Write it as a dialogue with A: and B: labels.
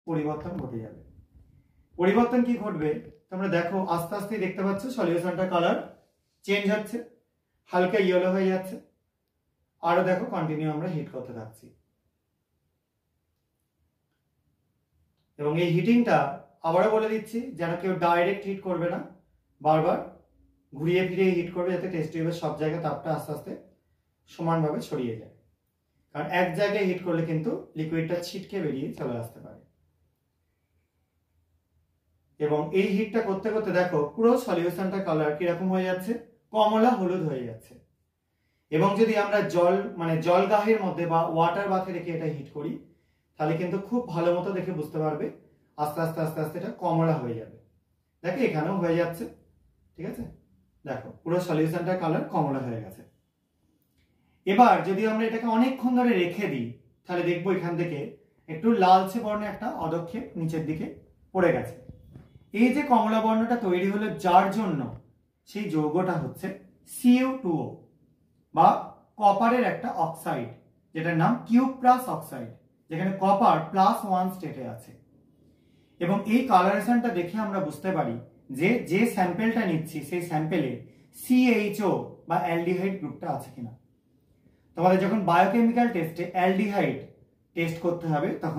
A: পরিবর্তন ঘটে যাবে। পরিবর্তন কি ঘটবে তোমরা দেখো, আস্তে আস্তে দেখতে পাচ্ছ সলিউশনটা কালার চেঞ্জ হচ্ছে, হালকা ইয়েলো হয়ে যাচ্ছে। আরো দেখো কন্টিনিউ আমরা হিট করতে থাকছি, এবং এই হিটিংটা আবারও বলে দিচ্ছি যেন কেউ ডাইরেক্ট হিট করবে না, বারবার ঘুরিয়ে ফিরিয়ে হিট করবে যাতে টেস্ট টিউবের সব জায়গায় তাপটা আস্তে আস্তে সমানভাবে ছড়িয়ে যায়। কারণ এক জায়গায় হিট করলে কিন্তু লিকুইডটা ছিটকে বেরিয়ে চলে আসতে পারে। এবং এই হিটটা করতে করতে দেখো পুরো সলিউশনটা কালার কিরকম হয়ে যাচ্ছে, কমলা হলুদ হয়ে যাচ্ছে। এবং যদি আমরা জল গাহের মধ্যে বা ওয়াটার বাথে রেখে এটা হিট করি তাহলে কিন্তু খুব ভালো মতো দেখে বুঝতে পারবে আস্তে আস্তে আস্তে আস্তে এটা কমলা হয়ে যাবে। দেখো এখানেও হয়ে যাচ্ছে, ঠিক আছে, দেখো পুরো সলিউশনটা কালার কমলা হয়ে গেছে। এবার যদি আমরা এটাকে অনেকক্ষণ ধরে রেখে দিই তাহলে দেখবো এখান থেকে একটু লালচে বর্ণের একটা অধক্ষেপ নিচের দিকে পড়ে গেছে। এই যে কমলা বর্ণটা তৈরি হলো যার জন্য, সেই যৌগটা হচ্ছে Cu2O বা কপারের একটা অক্সাইড, যেটার নাম কিউপ্রাস অক্সাইড, যেখানে কপার +1 স্টেটে আছে। এবং এই কালারেশনটা দেখে আমরা বুঝতে পারি যে স্যাম্পেলটা নিচ্ছি সেই স্যাম্পেলে CHO বা অ্যালডিহাইড গ্রুপটা আছে কিনা। তোমাদের যখন বায়োকেমিক্যাল টেস্টে অ্যালডিহাইড টেস্ট করতে হবে তখন